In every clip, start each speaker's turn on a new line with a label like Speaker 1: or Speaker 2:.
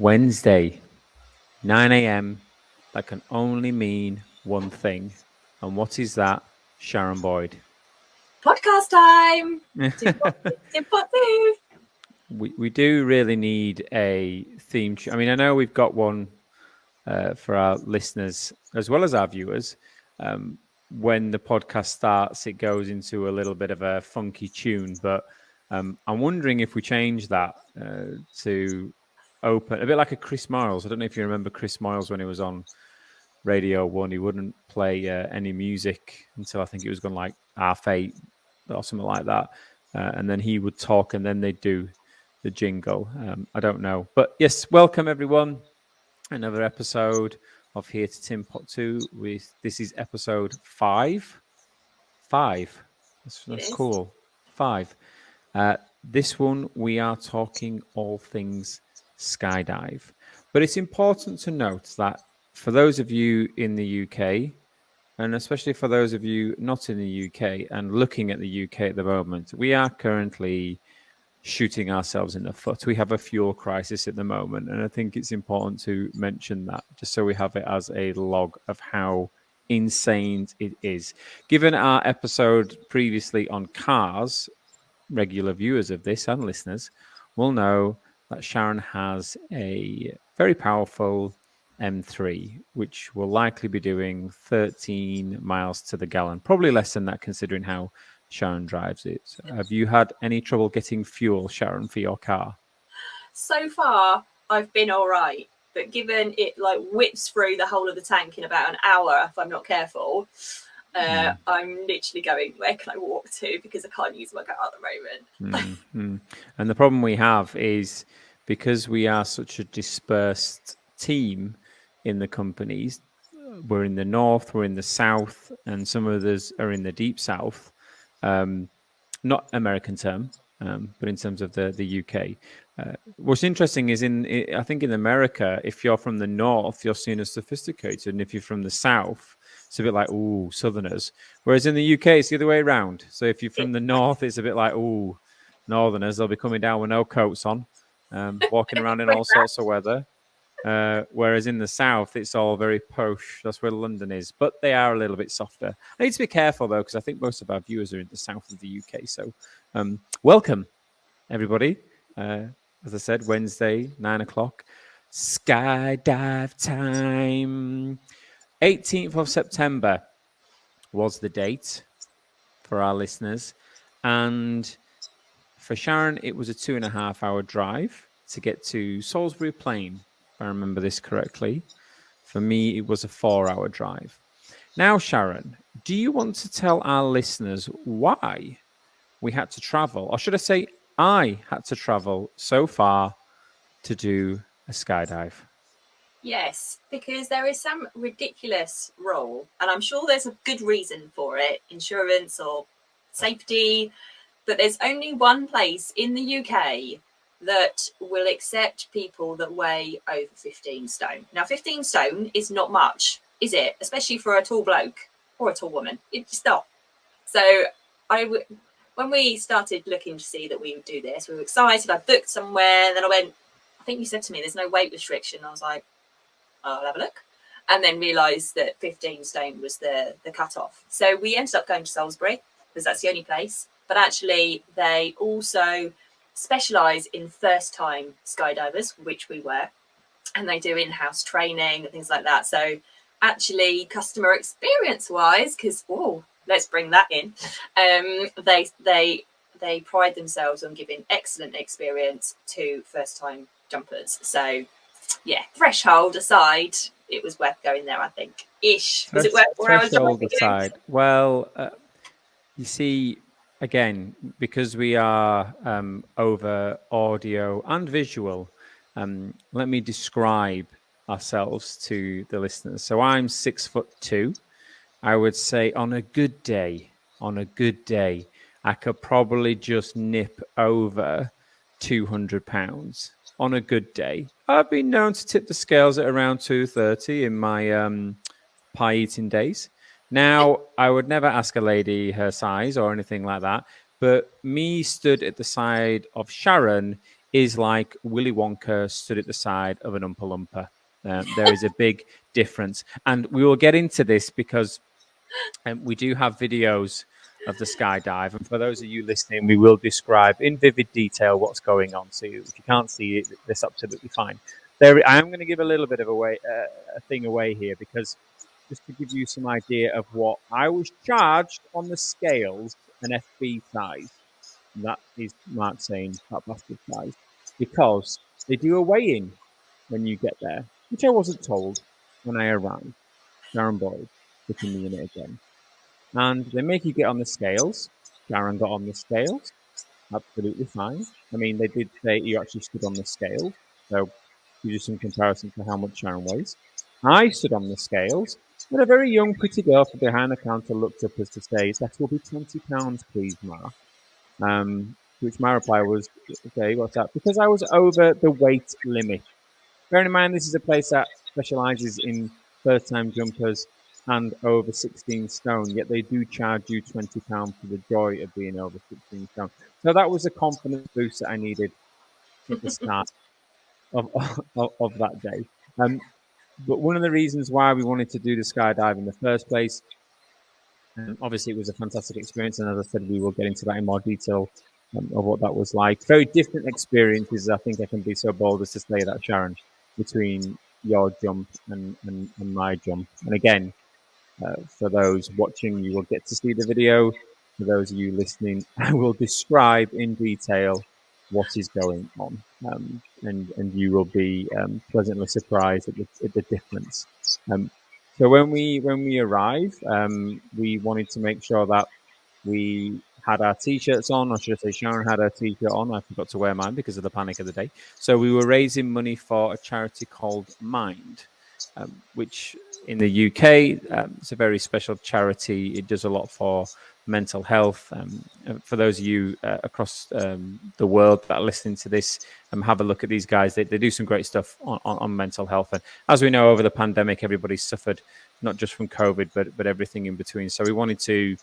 Speaker 1: Wednesday, 9 a.m. That can only mean one thing. And what is that, Sharon Boyd?
Speaker 2: Podcast time! Tinpot 2!
Speaker 1: We do really need a theme. I mean, I know we've got one for our listeners as well as our viewers. When the podcast starts, it goes into a little bit of a funky tune. But I'm wondering if we change that to open, a bit like a Chris Miles. I don't know if you remember Chris Miles when he was on Radio 1. He wouldn't play any music until I think it was gone like 8:30 or something like that. And then he would talk and then they'd do the jingle. I don't know. But yes, welcome everyone. Another episode of Here to Tinpot 2. This is episode 5. 5. That's cool. 5. This one we are talking all things skydive. But it's important to note that for those of you in the UK, and especially for those of you not in the UK and looking at the UK at the moment, we are currently shooting ourselves in the foot. We have a fuel crisis at the moment, and I think it's important to mention that just so we have it as a log of how insane it is. Given our episode previously on cars, regular viewers of this and listeners will know that Sharon has a very powerful M3, which will likely be doing 13 miles to the gallon, probably less than that considering how Sharon drives it. Have you had any trouble getting fuel, Sharon, for your car?
Speaker 2: So far, I've been all right. But given it like whips through the whole of the tank in about an hour, if I'm not careful, I'm literally going, where can I walk to? Because I can't use my car at the moment.
Speaker 1: And the problem we have is because we are such a dispersed team in the companies, we're in the north, we're in the south, and some of us are in the deep south. Not American term, but in terms of the UK. What's interesting is I think in America, if you're from the north, you're seen as sophisticated, and if you're from the south, it's a bit like, ooh, southerners. Whereas in the UK, it's the other way around. So if you're from the north, it's a bit like, ooh, northerners. They'll be coming down with no coats on, walking around in all sorts of weather. Whereas in the south, it's all very posh. That's where London is. But they are a little bit softer. I need to be careful, though, because I think most of our viewers are in the south of the UK. So welcome, everybody. As I said, Wednesday, 9 o'clock. Skydive time. 18th of September was the date for our listeners. And for Sharon, it was a 2.5-hour drive to get to Salisbury Plain, if I remember this correctly. For me, it was a 4-hour drive. Now, Sharon, do you want to tell our listeners why we had to travel? Or should I say I had to travel so far to do a skydive?
Speaker 2: Yes, because there is some ridiculous rule, and I'm sure there's a good reason for it, insurance or safety, but there's only one place in the UK that will accept people that weigh over 15 stone. Now, 15 stone is not much, is it? Especially for a tall bloke or a tall woman. It's not. So when we started looking to see that we would do this, we were excited. I booked somewhere, then I went, I think you said to me, there's no weight restriction. I was like, I'll have a look. And then realised that 15 stone was the cut-off. So we ended up going to Salisbury, because that's the only place. But actually, they also specialise in first-time skydivers, which we were. And they do in-house training and things like that. So actually, customer experience-wise, because, let's bring that in, they pride themselves on giving excellent experience to first-time jumpers. So, yeah, threshold aside, it was worth going there, I think. Was it worth 4 hours?
Speaker 1: Threshold aside. Well, you see, again, because we are over audio and visual, let me describe ourselves to the listeners. So I'm 6'2". I would say on a good day, I could probably just nip over 200 pounds. On a good day, I've been known to tip the scales at around 230 in my pie eating days. Now, I would never ask a lady her size or anything like that, but me stood at the side of Sharon is like Willy Wonka stood at the side of an Oompa Loompa. There is a big difference. And we will get into this because we do have videos of the skydive. And for those of you listening, we will describe in vivid detail what's going on. So if you can't see it, that's absolutely fine. I am going to give a little bit of a thing away here, because just to give you some idea of what I was charged on the scales, an FB size. That is Mark saying that bastard size, because they do a weigh-in when you get there, which I wasn't told when I arrived. Sharon Boyd putting me in it again. And they make you get on the scales. Sharon got on the scales. Absolutely fine. I mean, they did say you actually stood on the scales. So you do some comparison to how much Sharon weighs. I stood on the scales, and a very young, pretty girl from behind the counter looked up as to say, "That will be £20, please, Mark." Which my reply was, "Okay, what's that?" Because I was over the weight limit. Bearing in mind, this is a place that specialises in first-time jumpers and over 16 stone, yet they do charge you £20 for the joy of being over 16 stone. So that was a confidence boost that I needed at the start of that day. But one of the reasons why we wanted to do the skydive in the first place, obviously it was a fantastic experience, and as I said, we will get into that in more detail of what that was like. Very different experiences, I think I can be so bold as to say that, Sharon, between your jump and my jump. And again, for those watching, you will get to see the video. For those of you listening, I will describe in detail what is going on, and you will be pleasantly surprised at the difference. So when we arrive, we wanted to make sure that we had our t-shirts on, or should I say Sharon had her t-shirt on. I forgot to wear mine because of the panic of the day. So we were raising money for a charity called Mind, which in the UK, it's a very special charity. It does a lot for mental health. For those of you across the world that are listening to this, have a look at these guys. They do some great stuff on mental health. And as we know, over the pandemic, everybody suffered not just from COVID, but everything in between. So we wanted to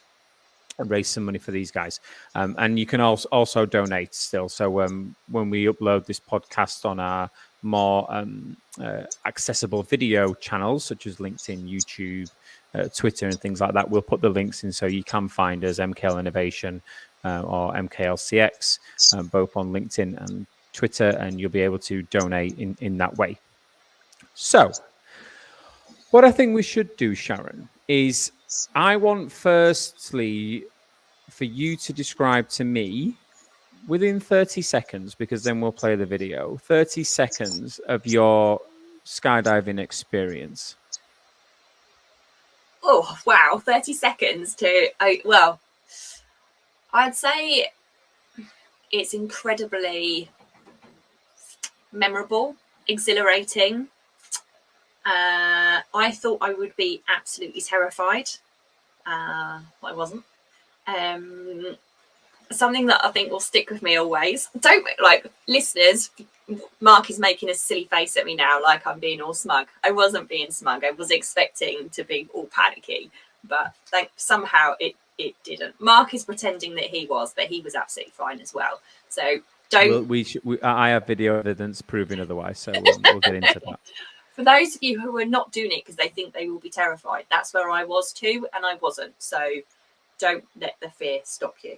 Speaker 1: raise some money for these guys, and you can also donate still. So when we upload this podcast on our more accessible video channels such as LinkedIn, YouTube, Twitter, and things like that, we'll put the links in so you can find us, MKL Innovation or MKLCX, both on LinkedIn and Twitter, and you'll be able to donate in that way. So what I think we should do, Sharon, is I want firstly for you to describe to me within 30 seconds, because then we'll play the video, 30 seconds of your skydiving experience.
Speaker 2: Oh, wow. 30 seconds well, I'd say it's incredibly memorable, exhilarating. I thought I would be absolutely terrified. I wasn't. Something that I think will stick with me always. Don't, like, listeners, Mark is making a silly face at me now like I'm being all smug. I wasn't being smug. I was expecting to be all panicky, but somehow it didn't. Mark is pretending that he was, but he was absolutely fine as well. So don't.
Speaker 1: I have video evidence proving otherwise, so we'll get into that.
Speaker 2: For those of you who are not doing it because they think they will be terrified, that's where I was too, and I wasn't. So don't let the fear stop you.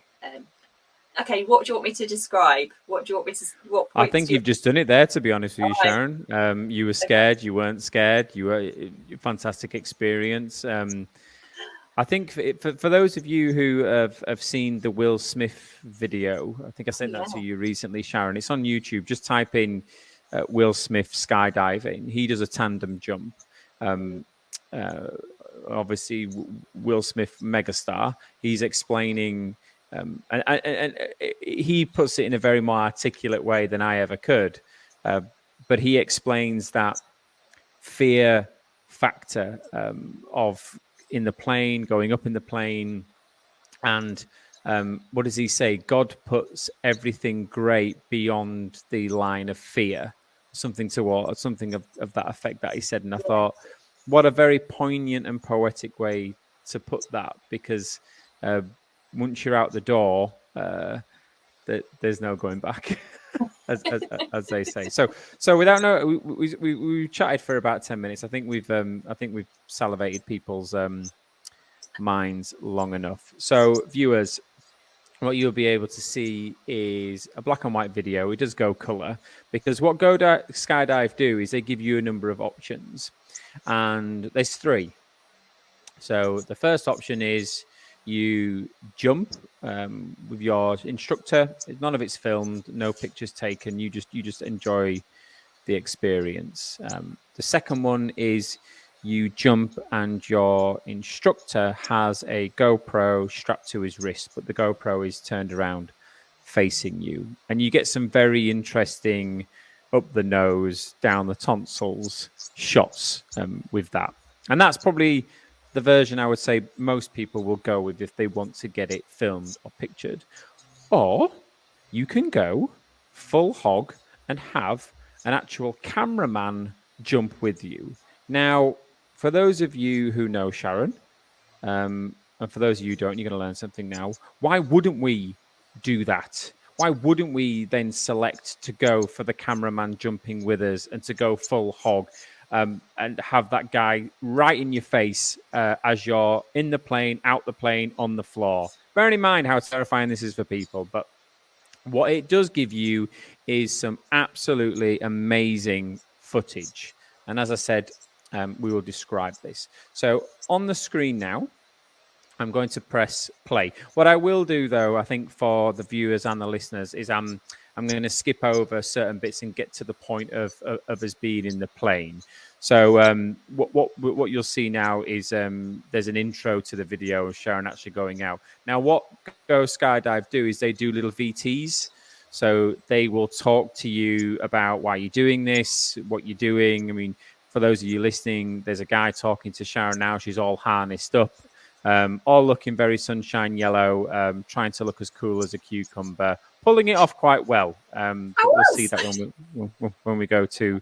Speaker 2: Okay, what do you want me to describe? What do you want me to?
Speaker 1: I think you've just done it there, to be honest with you, Sharon. You were scared. You weren't scared. You were fantastic experience. I think for those of you who have seen the Will Smith video, I think I sent that to you recently, Sharon. It's on YouTube. Just type in Will Smith skydiving. He does a tandem jump. Obviously, Will Smith, megastar. He's explaining, and he puts it in a very more articulate way than I ever could. But he explains that fear factor of in the plane, going up in the plane, and what does he say? God puts everything great beyond the line of fear. Something of that effect that he said, and I thought, what a very poignant and poetic way to put that, because once you're out the door, there's no going back. as they say. So without no, we chatted for about 10 minutes. I think we've salivated people's minds long enough. So viewers, what you'll be able to see is a black and white video. It does go color because what Skydive do is they give you a number of options, and there's three. So the first option is you jump with your instructor. None of it's filmed, no pictures taken. You just enjoy the experience. The second one is you jump and your instructor has a GoPro strapped to his wrist, but the GoPro is turned around facing you. And you get some very interesting up the nose, down the tonsils shots with that. And that's probably the version I would say most people will go with if they want to get it filmed or pictured. Or you can go full hog and have an actual cameraman jump with you. Now, for those of you who know Sharon, and for those of you who don't, you're going to learn something now. Why wouldn't we do that? Why wouldn't we then select to go for the cameraman jumping with us and to go full hog and have that guy right in your face as you're in the plane, out the plane, on the floor? Bearing in mind how terrifying this is for people, but what it does give you is some absolutely amazing footage. And as I said, we will describe this. So on the screen now, I'm going to press play. What I will do, though, I think for the viewers and the listeners, is I'm going to skip over certain bits and get to the point of us being in the plane. So what you'll see now is there's an intro to the video of Sharon actually going out. Now, what Go Skydive do is they do little VTs. So they will talk to you about why you're doing this, what you're doing. I mean, for those of you listening, there's a guy talking to Sharon now. She's all harnessed up. All looking very sunshine yellow, trying to look as cool as a cucumber, pulling it off quite well. We'll see that when we go to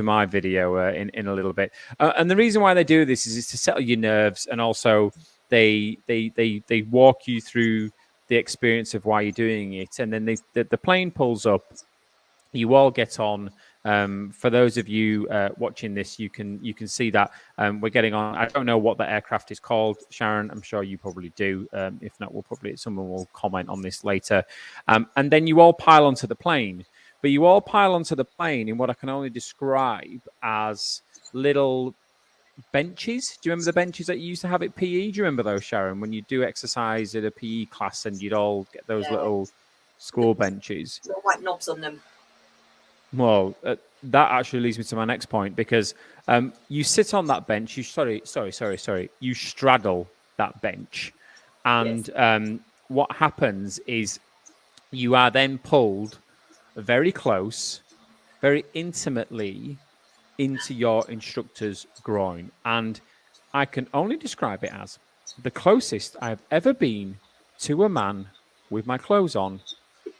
Speaker 1: my video in a little bit. And the reason why they do this is to settle your nerves, and also they walk you through the experience of why you're doing it, and then the plane pulls up. You all get on. For those of you watching this, you can see that we're getting on. I don't know what the aircraft is called, Sharon. I'm sure you probably do. If not, someone will comment on this later. And then you all pile onto the plane. But you all pile onto the plane in what I can only describe as little benches. Do you remember the benches that you used to have at PE? Do you remember those, Sharon? When you do exercise at a PE class and you'd all get those little school benches.
Speaker 2: Little white knobs on them.
Speaker 1: Well, that actually leads me to my next point, because you sit on that bench. You straddle that bench, and what happens is you are then pulled very close, very intimately into your instructor's groin, and I can only describe it as the closest I've ever been to a man with my clothes on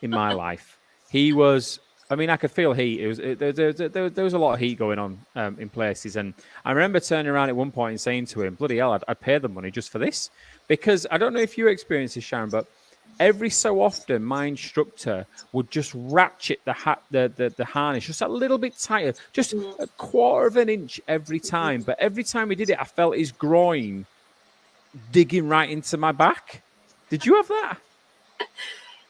Speaker 1: in my life. He was. I mean, I could feel heat. There was a lot of heat going on in places. And I remember turning around at one point and saying to him, bloody hell, I'd pay the money just for this. Because I don't know if you experience this, Sharon, but every so often my instructor would just ratchet the harness just a little bit tighter, just a quarter of an inch every time. But every time he did it, I felt his groin digging right into my back. Did you have that?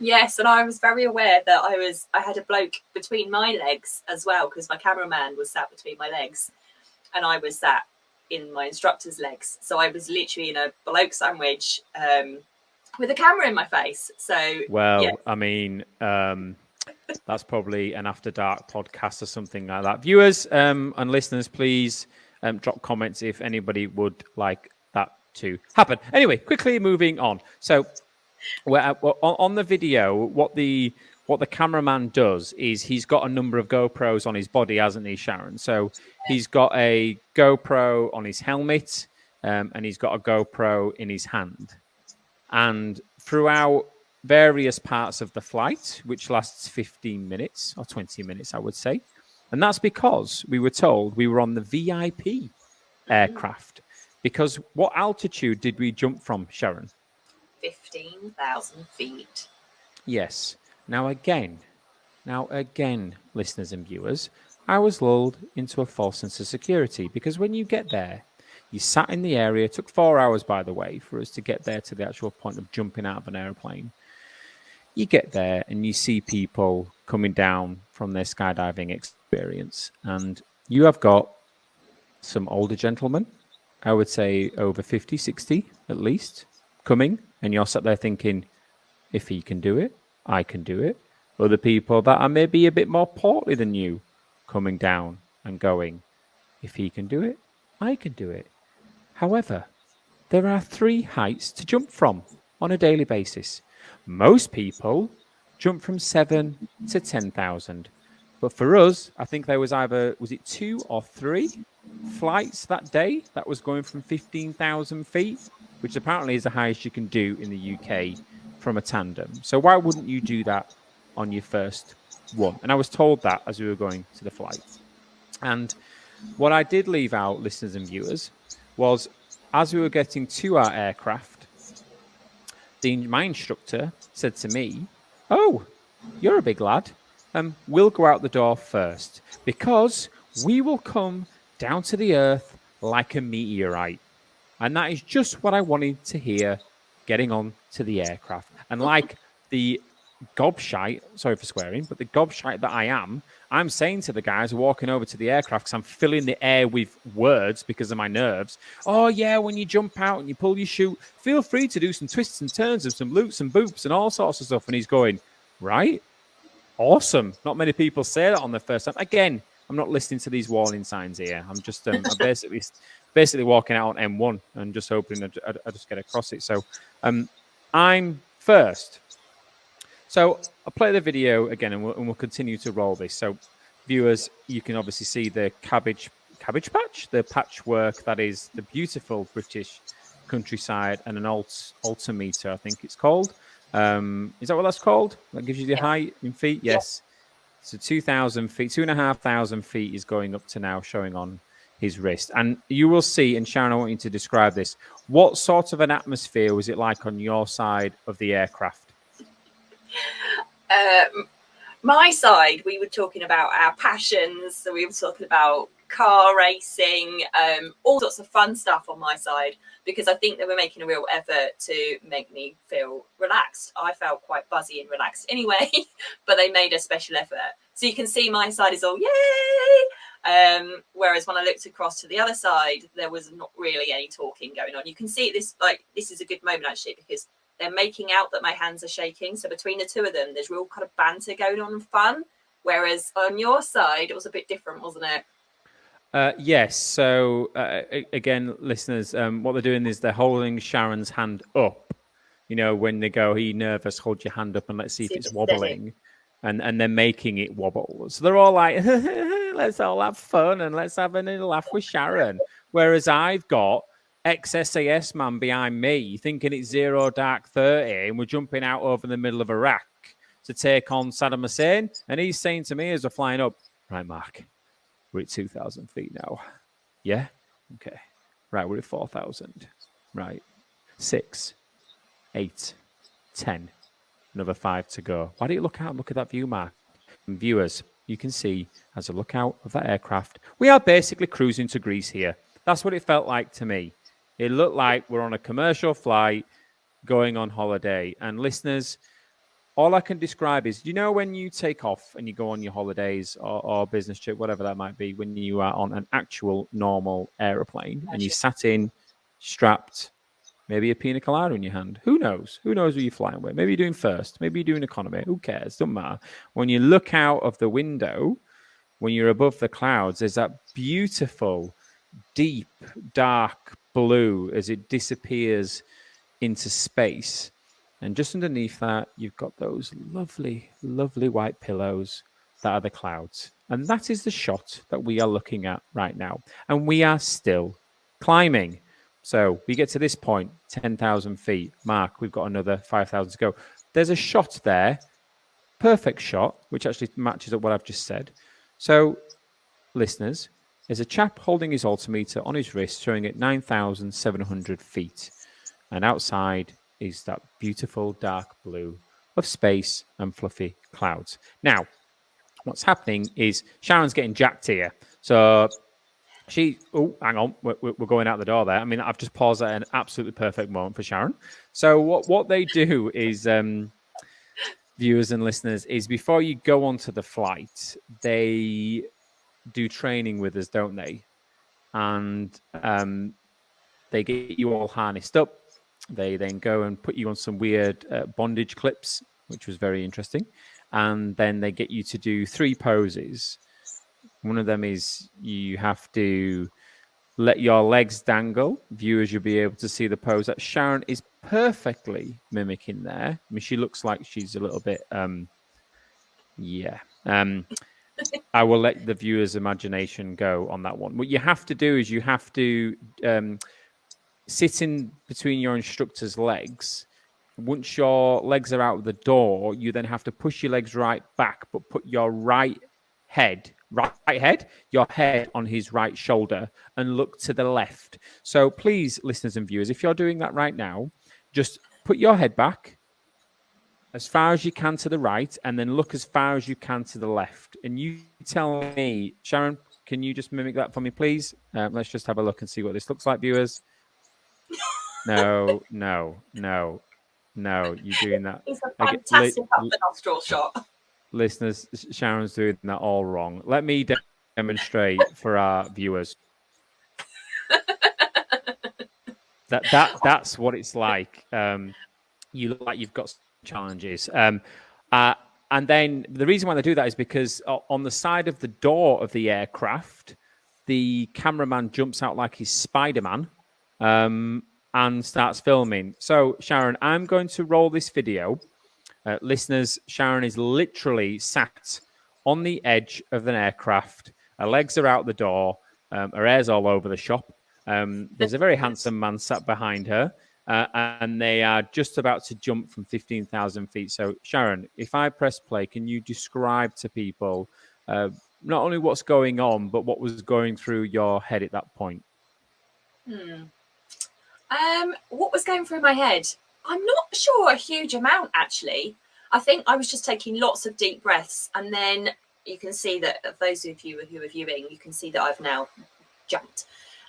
Speaker 2: Yes, and I was very aware that I had a bloke between my legs as well, because my cameraman was sat between my legs and I was sat in my instructor's legs. So I was literally in a bloke sandwich with a camera in my face. So,
Speaker 1: I mean, that's probably an After Dark podcast or something like that. Viewers and listeners, please drop comments if anybody would like that to happen. Anyway, quickly moving on. So, on the video, what the cameraman does is he's got a number of GoPros on his body, hasn't he, Sharon? So he's got a GoPro on his helmet, and he's got a GoPro in his hand. And throughout various parts of the flight, which lasts 15 minutes or 20 minutes, I would say, and that's because we were told we were on the VIP aircraft. Because what altitude did we jump from, Sharon?
Speaker 2: 15,000 feet.
Speaker 1: Yes. Now, again, Now, again, listeners and viewers, I was lulled into a false sense of security because when you get there, you sat in the area. It took 4 hours, by the way, for us to get there to the actual point of jumping out of an airplane. You get there and you see people coming down from their skydiving experience, and you have got some older gentlemen, I would say over 50, 60 at least, coming, and you're sat there thinking, if he can do it, I can do it. Other people that are maybe a bit more portly than you coming down and going, if he can do it, I can do it. However, there are 3 heights to jump from on a daily basis. Most people jump from 7 to 10,000. But for us, I think there was it 2 or 3 flights that day that was going from 15,000 feet, which apparently is the highest you can do in the UK from a tandem. So why wouldn't you do that on your first one? And I was told that as we were going to the flight. And what I did leave out, listeners and viewers, was as we were getting to our aircraft, my instructor said to me, "Oh, you're a big lad. We'll go out the door first because we will come down to the earth like a meteorite." And that is just what I wanted to hear getting on to the aircraft. And like the gobshite, sorry for swearing, but the gobshite that I am, I'm saying to the guys walking over to the aircraft, because I'm filling the air with words because of my nerves. "Oh yeah, when you jump out and you pull your chute, feel free to do some twists and turns and some loops and boops and all sorts of stuff." And he's going, "Right, awesome." Not many people say that on their first time. Again, I'm not listening to these warning signs here. I'm just I'm basically walking out on M1 and just hoping I just get across it. So I'm first. So I'll play the video again, and we'll continue to roll this. So viewers, you can obviously see the cabbage patch, the patchwork that is the beautiful British countryside, and an altimeter, I think it's called. Is that what that's called? That gives you the height in feet? Yes. So 2,000 feet, 2,500 feet is going up to now, showing on his wrist. And you will see, and Sharon, I want you to describe this. What sort of an atmosphere was it like on your side of the aircraft?
Speaker 2: My side, we were talking about our passions. So we were talking about car racing, all sorts of fun stuff on my side, because I think they were making a real effort to make me feel relaxed. I felt quite buzzy and relaxed anyway, but they made a special effort. So you can see my side is all yay. Whereas when I looked across to the other side, there was not really any talking going on. You can see this is a good moment actually, because they're making out that my hands are shaking. So between the two of them, there's real kind of banter going on and fun. Whereas on your side, it was a bit different, wasn't it?
Speaker 1: Yes. So again, listeners, what they're doing is they're holding Sharon's hand up. You know, when they go, "Are you nervous? Hold your hand up and let's see if it's wobbling." And they're making it wobble. So they're all like, "Let's all have fun and let's have a little laugh with Sharon." Whereas I've got ex-SAS man behind me thinking it's 0 dark 30 and we're jumping out over the middle of Iraq to take on Saddam Hussein. And he's saying to me as we're flying up, "Right, Mark, we're at 2,000 feet now. Yeah? Okay. Right, we're at 4,000. Right. 6, 8, 10. Another 5 to go. Why don't you look out and look at that view, Mark?" And viewers, you can see as I look out of that aircraft, we are basically cruising to Greece here. That's what it felt like to me. It looked like we're on a commercial flight going on holiday. And listeners, all I can describe is, you know, when you take off and you go on your holidays or business trip, whatever that might be, when you are on an actual normal aeroplane and you sat in, strapped, maybe a pina colada in your hand. Who knows? Who knows who you're flying with? Maybe you're doing first. Maybe you're doing economy. Who cares? Doesn't matter. When you look out of the window, when you're above the clouds, there's that beautiful, deep, dark blue as it disappears into space. And just underneath that, you've got those lovely, lovely white pillows that are the clouds. And that is the shot that we are looking at right now. And we are still climbing. So we get to this point, 10,000 feet. Mark, we've got another 5,000 to go. There's a shot there, perfect shot, which actually matches up what I've just said. So, listeners, there's a chap holding his altimeter on his wrist showing it 9,700 feet. And outside is that beautiful dark blue of space and fluffy clouds. Now, what's happening is Sharon's getting jacked here. So oh, hang on, we're going out the door there. I mean, I've just paused at an absolutely perfect moment for Sharon. So what they do is, viewers and listeners, is before you go onto the flight, they do training with us, don't they? And they get you all harnessed up. They then go and put you on some weird bondage clips, which was very interesting. And then they get you to do 3 poses. One of them is you have to let your legs dangle. Viewers, you'll be able to see the pose that Sharon is perfectly mimicking there. I mean, she looks like she's a little bit, I will let the viewer's imagination go on that one. What you have to do is you have to sit in between your instructor's legs. Once your legs are out of the door, you then have to push your legs right back, but put your your head on his right shoulder and look to the left. So please, listeners and viewers, if you're doing that right now, just put your head back as far as you can to the right and then look as far as you can to the left. And you tell me, Sharon, can you just mimic that for me, please? Let's just have a look and see what this looks like, viewers. No, you're doing that.
Speaker 2: It's a fantastic up the nostril shot.
Speaker 1: Listeners, Sharon's doing that all wrong. Let me demonstrate for our viewers. That's what it's like. You look like you've got challenges. And then the reason why they do that is because on the side of the door of the aircraft, the cameraman jumps out like he's Spider-Man and starts filming. So, Sharon, I'm going to roll this video. Listeners, Sharon is literally sat on the edge of an aircraft. Her legs are out the door. Her hair's all over the shop. There's a very handsome man sat behind her. And they are just about to jump from 15,000 feet. So, Sharon, if I press play, can you describe to people not only what's going on, but what was going through your head at that point?
Speaker 2: What was going through my head? I'm not sure a huge amount, actually. I think I was just taking lots of deep breaths. And then you can see that those of you who are viewing, you can see that I've now jumped.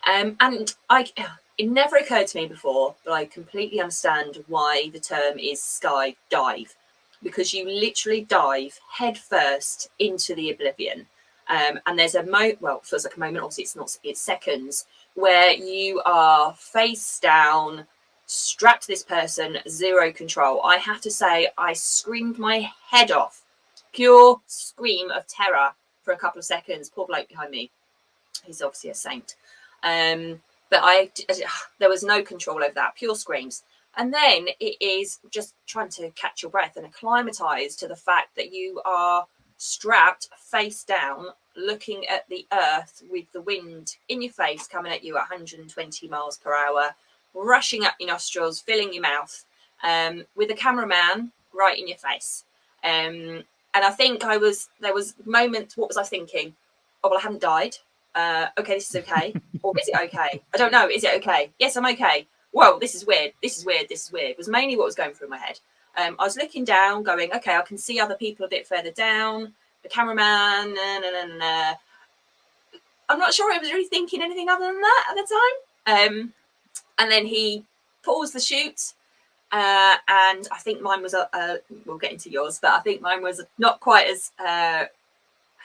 Speaker 2: And it never occurred to me before, but I completely understand why the term is skydive, because you literally dive head first into the oblivion. And there's a it feels like a moment, obviously it's not, it's seconds, where you are face down, strapped to this person, zero control. I have to say, I screamed my head off, pure scream of terror for a couple of seconds. Poor bloke behind me, he's obviously a saint. But there was no control over that, pure screams. And then it is just trying to catch your breath and acclimatise to the fact that you are strapped face down, looking at the earth with the wind in your face coming at you at 120 miles per hour, rushing up your nostrils, filling your mouth, with a cameraman right in your face. And I think there was moments, what was I thinking? Oh, well, I haven't died. Okay, this is okay. Or is it okay? I don't know. Is it okay? Yes, I'm okay. Whoa, this is weird. This is weird. This is weird. It was mainly what was going through my head. I was looking down, going, okay, I can see other people a bit further down. The cameraman, I'm not sure I was really thinking anything other than that at the time. And then he paused the shoot. And I think mine was, we'll get into yours, but I think mine was not quite as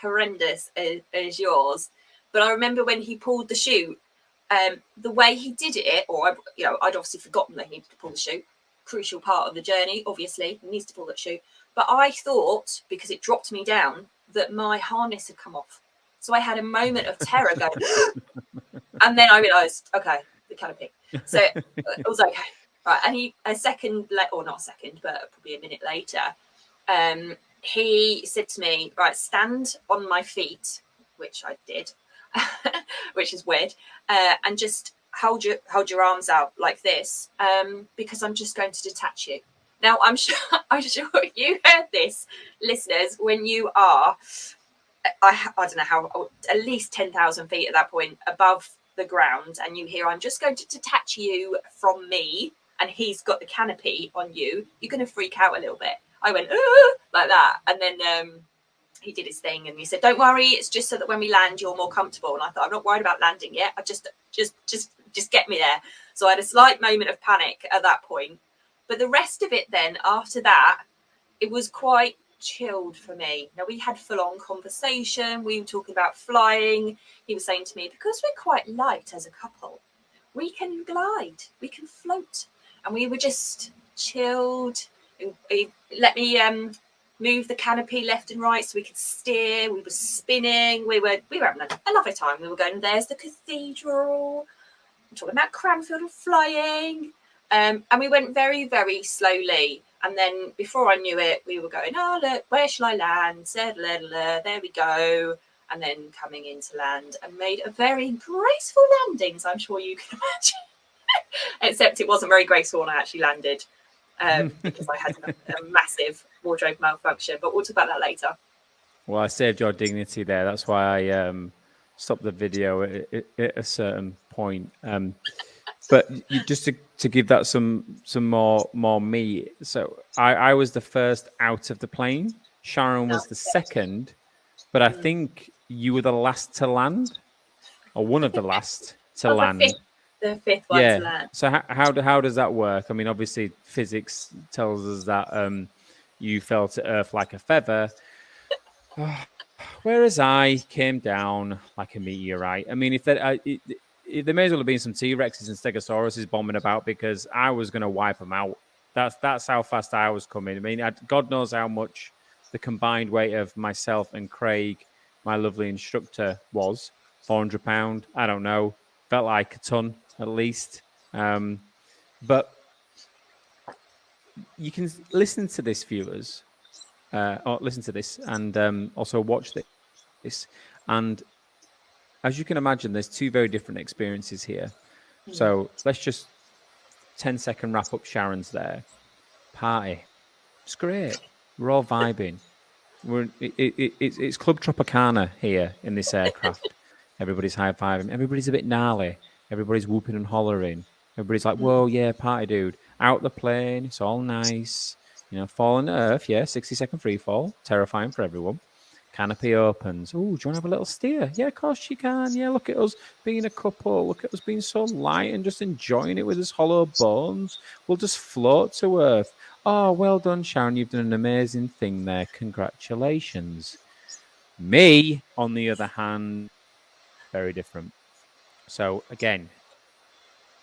Speaker 2: horrendous as yours. But I remember when he pulled the chute, the way he did it, or I'd obviously forgotten that he needed to pull the chute. Crucial part of the journey, obviously, he needs to pull that chute. But I thought, because it dropped me down, that my harness had come off. So I had a moment of terror going, and then I realised, okay, the canopy. So it was okay, right? And not a second, but probably a minute later, he said to me, right, stand on my feet, which I did. Which is weird, and just hold your arms out like this, because I'm just going to detach you. Now I'm sure you heard this, listeners, when you are I don't know how, at least 10,000 feet at that point above the ground, and you hear, I'm just going to detach you from me, and he's got the canopy on you, you're going to freak out a little bit. I went like that, and then he did his thing, and he said, "Don't worry, it's just so that when we land, you're more comfortable." And I thought, I'm not worried about landing yet. I just get me there. So I had a slight moment of panic at that point, but the rest of it, then after that, it was quite chilled for me. Now, we had full-on conversation. We were talking about flying. He was saying to me, because we're quite light as a couple, we can glide, we can float, and we were just chilled. He let me move the canopy left and right so we could steer. We were spinning. We were having a lovely time. We were going, there's the cathedral. I'm talking about Cranfield and flying. And we went very, very slowly. And then before I knew it, we were going, oh, look, where shall I land? There we go. And then coming into land and made a very graceful landing, as I'm sure you can imagine. Except it wasn't very graceful when I actually landed. Because I had a massive wardrobe malfunction, but we'll talk about that later.
Speaker 1: Well, I saved your dignity there. That's why I stopped the video at a certain point. But just to give that some more meat. So I was the first out of the plane. Sharon was the second, but I think you were the last to land, or one of the last to land.
Speaker 2: The fifth one to land.
Speaker 1: So how does that work? I mean, obviously physics tells us that you fell to earth like a feather, whereas I came down like a meteorite. I mean, if there may as well have been some T-Rexes and Stegosauruses bombing about, because I was going to wipe them out. That's how fast I was coming. I mean, God knows how much the combined weight of myself and Craig, my lovely instructor, was. 400 pounds. I don't know. Felt like a ton at least. But you can listen to this, viewers, or listen to this, and also watch this. And as you can imagine, there's two very different experiences here. So let's just 10-second wrap up. Sharon's there. Party. It's great. We're all vibing. It's Club Tropicana here in this aircraft. Everybody's high-fiving. Everybody's a bit gnarly. Everybody's whooping and hollering. Everybody's like, whoa, yeah, party, dude. Out the plane. It's all nice. Falling to earth. Yeah, 60-second free fall. Terrifying for everyone. Canopy opens. Oh, do you want to have a little steer? Yeah, of course you can. Yeah, look at us being a couple. Look at us being so light and just enjoying it with us hollow bones. We'll just float to earth. Oh, well done, Sharon. You've done an amazing thing there. Congratulations. Me, on the other hand, very different. So, again,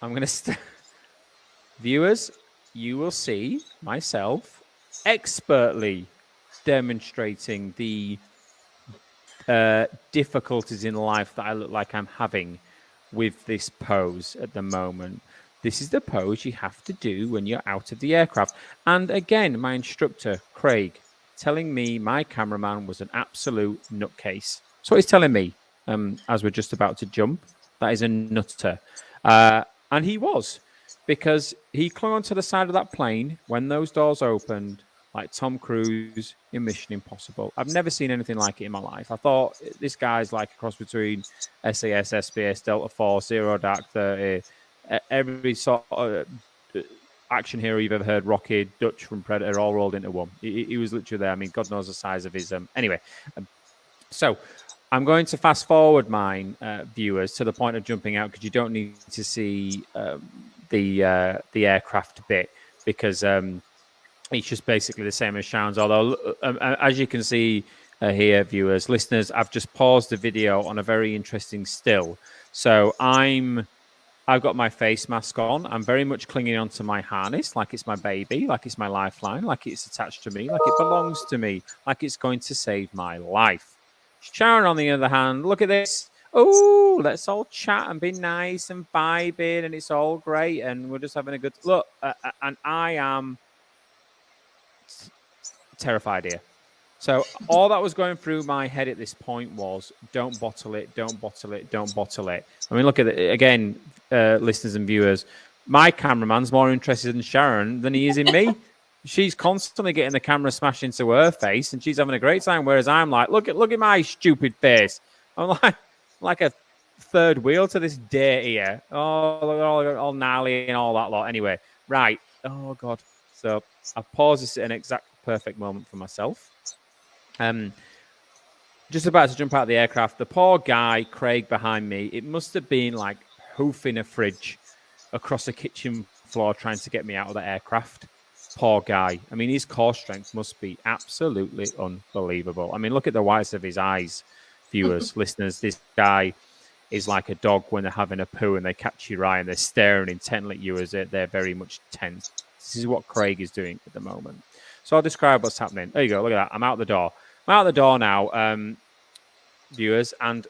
Speaker 1: I'm going to... Viewers, you will see myself expertly demonstrating the difficulties in life that I look like I'm having with this pose at the moment. This is the pose you have to do when you're out of the aircraft. And again, my instructor, Craig, telling me my cameraman was an absolute nutcase. So he's telling me as we're just about to jump, that is a nutter. And he was, because he clung onto the side of that plane when those doors opened, like Tom Cruise in Mission Impossible. I've never seen anything like it in my life. I thought this guy's like a cross between SAS, SBS, Delta Force, Zero Dark 30, every sort of action hero you've ever heard, Rocky, Dutch from Predator, all rolled into one. He was literally there. I mean, God knows the size of his... Anyway, so I'm going to fast forward mine, viewers, to the point of jumping out, because you don't need to see the aircraft bit, because... it's just basically the same as Sharon's. Although, as you can see here, viewers, listeners, I've just paused the video on a very interesting still. So I've got my face mask on. I'm very much clinging onto my harness, like it's my baby, like it's my lifeline, like it's attached to me, like it belongs to me, like it's going to save my life. Sharon, on the other hand, look at this. Oh, let's all chat and be nice and vibing, and it's all great, and we're just having a good look. And I am terrified here. So all that was going through my head at this point was, don't bottle it, don't bottle it, don't bottle it. I mean, look at it again, listeners and viewers. My cameraman's more interested in Sharon than he is in me. She's constantly getting the camera smashed into her face, and she's having a great time. Whereas I'm like, look at my stupid face. I'm like a third wheel to this day here. Oh, all gnarly and all that lot. Anyway, right. Oh God. So I've paused this at an exact perfect moment for myself. just about to jump out of the aircraft. The poor guy, Craig, behind me, it must have been like hoofing a fridge across a kitchen floor trying to get me out of the aircraft. Poor guy. I mean, his core strength must be absolutely unbelievable. I mean, look at the whites of his eyes, viewers, listeners. This guy is like a dog when they're having a poo and they catch your eye and they're staring intently at you as they're very much tense. This is what Craig is doing at the moment. So I'll describe what's happening. There you go. Look at that. I'm out the door. I'm out the door now, viewers, and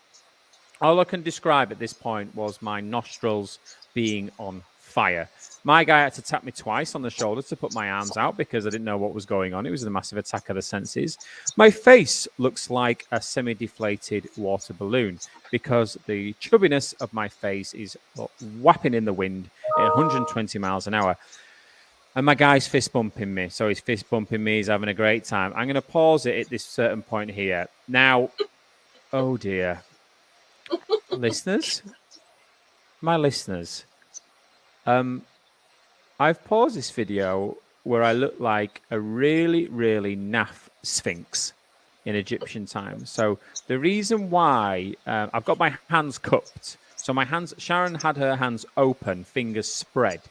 Speaker 1: all I can describe at this point was my nostrils being on fire. My guy had to tap me twice on the shoulder to put my arms out because I didn't know what was going on. It was a massive attack of the senses. My face looks like a semi-deflated water balloon because the chubbiness of my face is whapping in the wind at 120 miles an hour. And my guy's fist bumping me. So he's fist bumping me. He's having a great time. I'm going to pause it at this certain point here. Now, oh dear. Listeners, my listeners, I've paused this video where I look like a really, really naff sphinx in Egyptian times. So the reason why I've got my hands cupped. So my hands, Sharon had her hands open, fingers spread.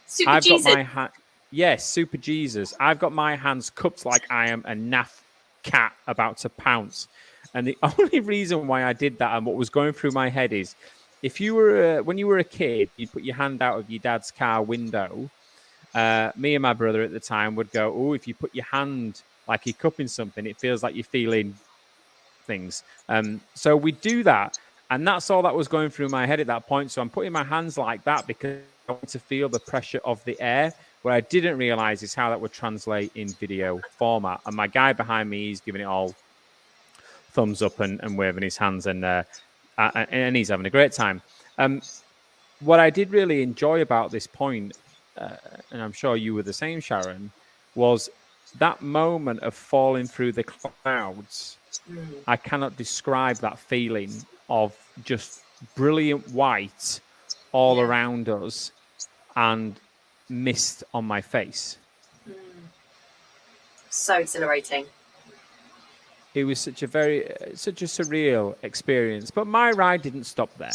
Speaker 2: Super Jesus.
Speaker 1: Got my hand. Yes, Super Jesus. I've got my hands cupped like I am a naff cat about to pounce. And the only reason why I did that and what was going through my head is, if you were when you were a kid, you'd put your hand out of your dad's car window. Me and my brother at the time would go, "Oh, if you put your hand like you're cupping something, it feels like you're feeling things." So we do that, and that's all that was going through my head at that point. So I'm putting my hands like that because I want to feel the pressure of the air. What I didn't realize is how that would translate in video format. And my guy behind me, he's giving it all thumbs up and waving his hands, and he's having a great time. What I did really enjoy about this point, and I'm sure you were the same, Sharon, was that moment of falling through the clouds. I cannot describe that feeling of just brilliant white all around us and mist on my face.
Speaker 2: So exhilarating.
Speaker 1: It was such a surreal experience, but my ride didn't stop there.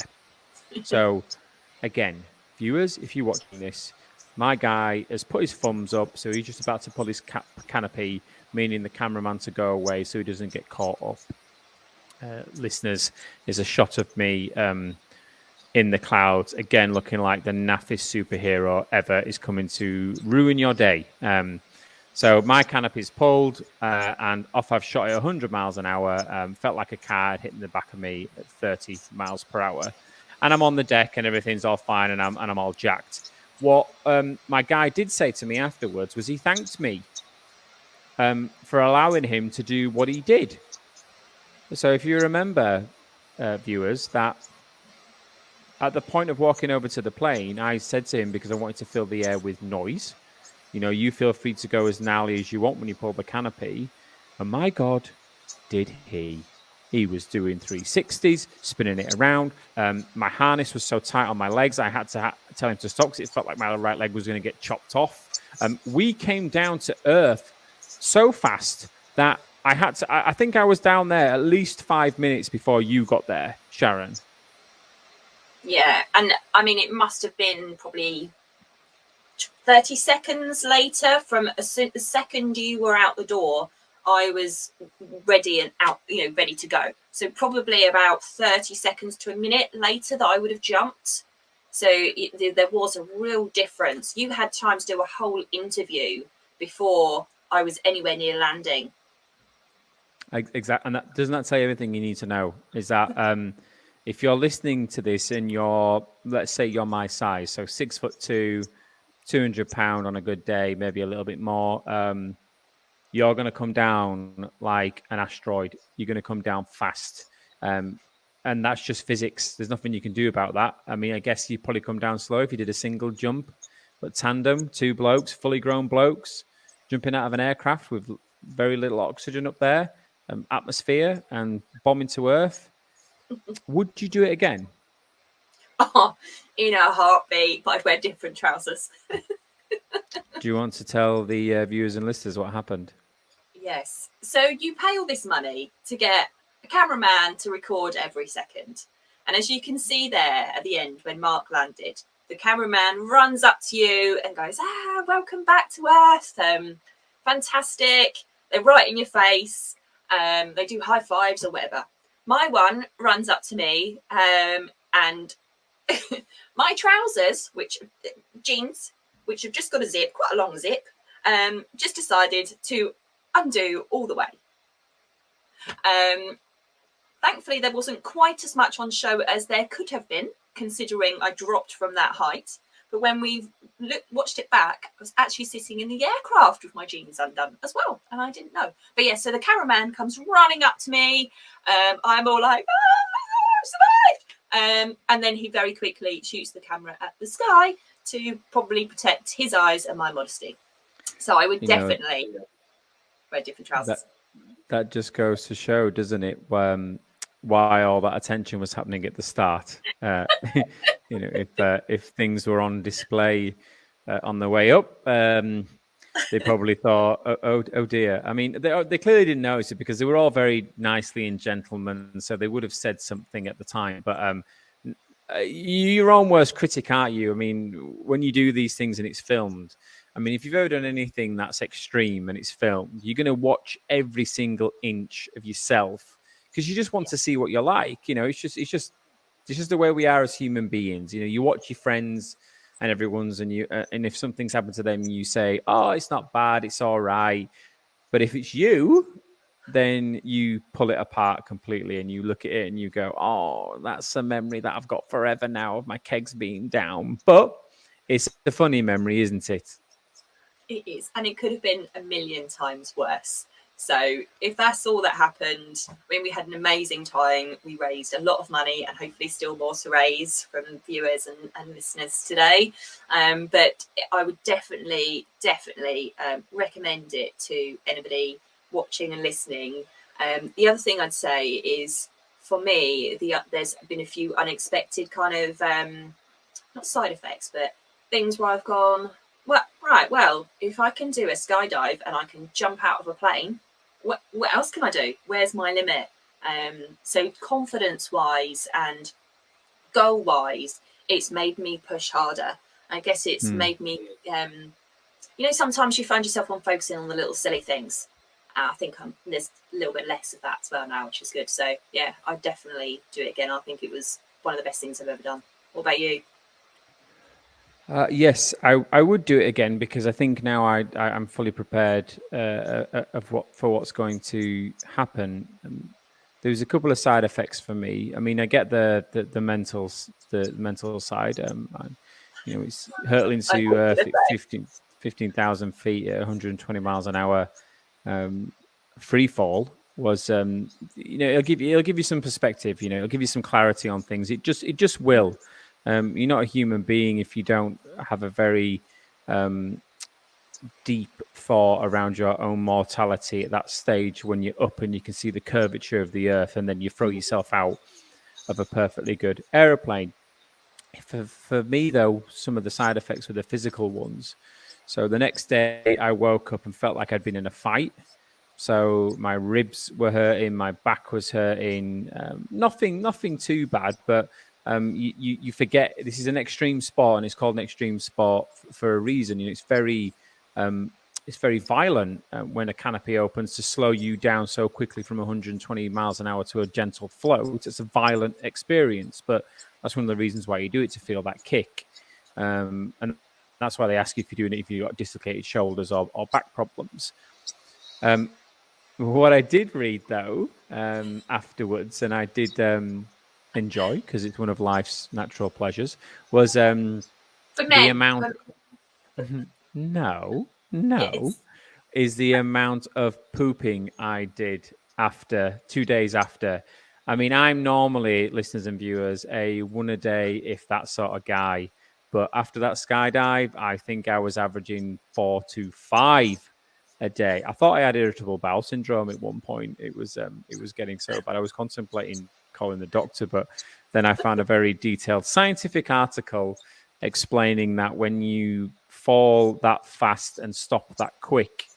Speaker 1: So again, viewers, if you're watching this, my guy has put his thumbs up, so he's just about to pull his canopy, meaning the cameraman to go away so he doesn't get caught up. Listeners, is a shot of me in the clouds, again looking like the naffest superhero ever is coming to ruin your day. So my canopy's pulled, and off I've shot at 100 miles an hour. Felt like a car had hit the back of me at 30 miles per hour. And I'm on the deck and everything's all fine and I'm all jacked. What my guy did say to me afterwards was he thanked me for allowing him to do what he did. So if you remember, viewers, that at the point of walking over to the plane, I said to him, because I wanted to fill the air with noise, you know, you feel free to go as gnarly as you want when you pull the canopy. And my God, did he. He was doing 360s, spinning it around. My harness was so tight on my legs, I had to tell him to stop because it felt like my right leg was going to get chopped off. We came down to earth so fast that I had to, I think I was down there at least 5 minutes before you got there, Sharon.
Speaker 2: Yeah, and I mean, it must have been probably 30 seconds later from the second you were out the door, I was ready and out, ready to go. So probably about 30 seconds to a minute later that I would have jumped. So there was a real difference. You had time to do a whole interview before I was anywhere near landing.
Speaker 1: Exactly. And doesn't that tell you everything you need to know? Is that if you're listening to this and let's say you're my size, so 6'2", 200 pound on a good day, maybe a little bit more, you're going to come down like an asteroid. You're going to come down fast. And that's just physics. There's nothing you can do about that. I mean, I guess you'd probably come down slow if you did a single jump, but tandem, two blokes, fully grown blokes, jumping out of an aircraft with very little oxygen up there, atmosphere, and bombing to Earth. Would you do it again?
Speaker 2: Oh, in a heartbeat, but I'd wear different trousers.
Speaker 1: Do you want to tell the viewers and listeners what happened?
Speaker 2: Yes. So you pay all this money to get a cameraman to record every second. And as you can see there at the end, when Mark landed, the cameraman runs up to you and goes, welcome back to Earth. Fantastic. They're right in your face. They do high fives or whatever. My one runs up to me and my trousers, jeans, which have just got a zip, quite a long zip, just decided to undo all the way. Thankfully, there wasn't quite as much on show as there could have been, considering I dropped from that height. But when we watched it back, I was actually sitting in the aircraft with my jeans undone as well, and I didn't know. But yeah, so the cameraman comes running up to me. I'm all like, I survived! And then he very quickly shoots the camera at the sky to probably protect his eyes and my modesty. So I would definitely wear different trousers.
Speaker 1: That just goes to show, doesn't it, why all that attention was happening at the start. If things were on display on the way up, they probably thought, oh dear. I mean, they clearly didn't notice it because they were all very nicely and gentlemen, so they would have said something at the time. But you're your own worst critic, aren't you? I mean, when you do these things and it's filmed, I mean, if you've ever done anything that's extreme and it's filmed, you're going to watch every single inch of yourself because you just want to see what you're like. It's just the way we are as human beings. You watch your friends and everyone's, and if something's happened to them, you say, "Oh, it's not bad, it's all right." But if it's you, then you pull it apart completely and you look at it and you go, "Oh, that's a memory that I've got forever now of my kegs being down." But it's a funny memory, isn't it?
Speaker 2: It is, and it could have been a million times worse. So if that's all that happened, I mean, we had an amazing time. We raised a lot of money and hopefully still more to raise from viewers and listeners today. But I would definitely recommend it to anybody watching and listening. The other thing I'd say is, for me, there's been a few unexpected kind of, not side effects, but things where I've gone, well, if I can do a skydive and I can jump out of a plane, what else can I do? Where's my limit? So confidence-wise and goal-wise, it's made me push harder. I guess it's made me, sometimes you find yourself focusing on the little silly things. I think there's a little bit less of that as well now, which is good. So, yeah, I'd definitely do it again. I think it was one of the best things I've ever done. What about you?
Speaker 1: Yes, I would do it again because I think now I'm fully prepared for what's going to happen. There's a couple of side effects for me. I mean, I get the mental side. It's hurtling to 15,000 feet at 120 miles an hour. Free fall was it'll give you some perspective. It'll give you some clarity on things. It just will. You're not a human being if you don't have a very deep thought around your own mortality at that stage when you're up and you can see the curvature of the earth and then you throw yourself out of a perfectly good aeroplane. For me, though, some of the side effects were the physical ones. So the next day I woke up and felt like I'd been in a fight. So my ribs were hurting, my back was hurting, nothing too bad, but you forget this is an extreme sport and it's called an extreme sport for a reason. It's very violent when a canopy opens to slow you down so quickly from 120 miles an hour to a gentle float. It's a violent experience, but that's one of the reasons why you do it, to feel that kick. And that's why they ask you if you're doing it if you've got dislocated shoulders or back problems. What I did read, though, afterwards, and I did enjoy, because it's one of life's natural pleasures, was the amount... No. Yes. Is the amount of pooping I did 2 days after. I mean, I'm normally, listeners and viewers, a one a day, if that sort of guy. But after that skydive, I think I was averaging 4 to 5 a day. I thought I had irritable bowel syndrome at one point. It was getting so bad. I was contemplating calling the doctor, but then I found a very detailed scientific article explaining that when you fall that fast and stop that quick,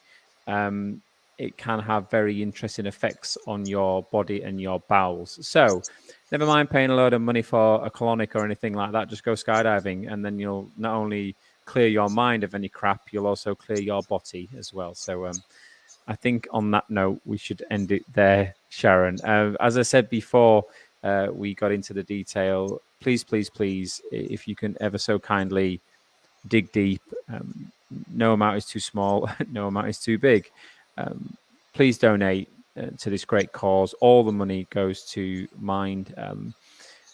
Speaker 1: it can have very interesting effects on your body and your bowels. So never mind paying a load of money for a colonic or anything like that. Just go skydiving, and then you'll not only clear your mind of any crap, you'll also clear your body as well. So I think on that note, we should end it there, Sharon. As I said before, we got into the detail. Please, if you can ever so kindly dig deep. No amount is too small, no amount is too big. Please donate to this great cause. All the money goes to Mind.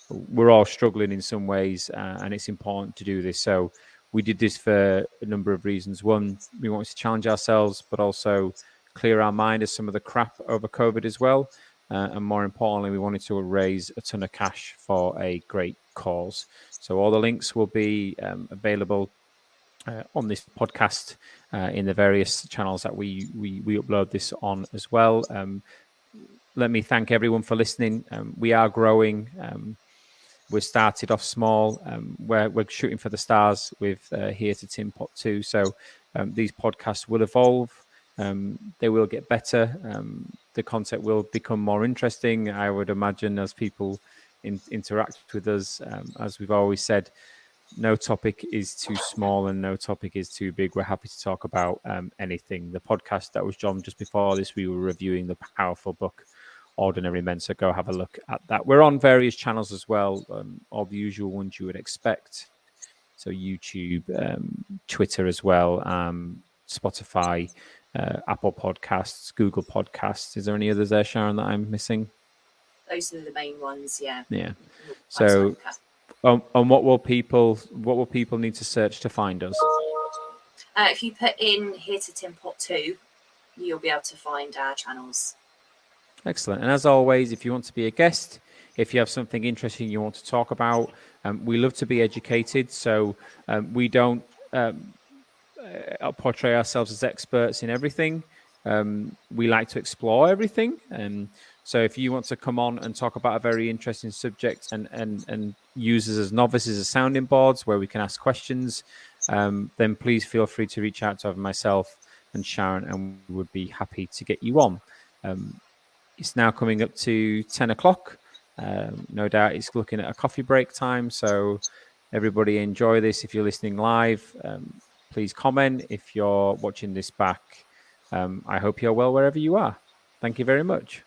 Speaker 1: We're all struggling in some ways, and it's important to do this. So we did this for a number of reasons. One, we wanted to challenge ourselves, but also clear our mind of some of the crap over COVID as well. And more importantly, we wanted to raise a ton of cash for a great cause. So all the links will be available on this podcast in the various channels that we upload this on as well. Let me thank everyone for listening. We are growing. We started off small. We're shooting for the stars with Here to Tinpot 2. So these podcasts will evolve. They will get better. The content will become more interesting, I would imagine, as people interact with us. As we've always said, no topic is too small and no topic is too big. We're happy to talk about anything. The podcast that was John just before this, we were reviewing the powerful book Ordinary Men, so go have a look at that. We're on various channels as well, all the usual ones you would expect. So YouTube, Twitter as well, Spotify, Apple Podcasts, Google Podcasts. Is there any others there, Sharon, that I'm missing?
Speaker 2: Those are the main ones, yeah.
Speaker 1: Yeah. So, and what will people need to search to find us?
Speaker 2: If you put in Here to Tinpot 2, you'll be able to find our channels.
Speaker 1: Excellent. And as always, if you want to be a guest, if you have something interesting you want to talk about, we love to be educated. So we don't portray ourselves as experts in everything. We like to explore everything. So if you want to come on and talk about a very interesting subject and use us as novices as sounding boards where we can ask questions, then please feel free to reach out to myself and Sharon, and we would be happy to get you on. It's now coming up to 10 o'clock. No doubt it's looking at a coffee break time. So everybody enjoy this. If you're listening live, please comment. If you're watching this back, I hope you're well wherever you are. Thank you very much.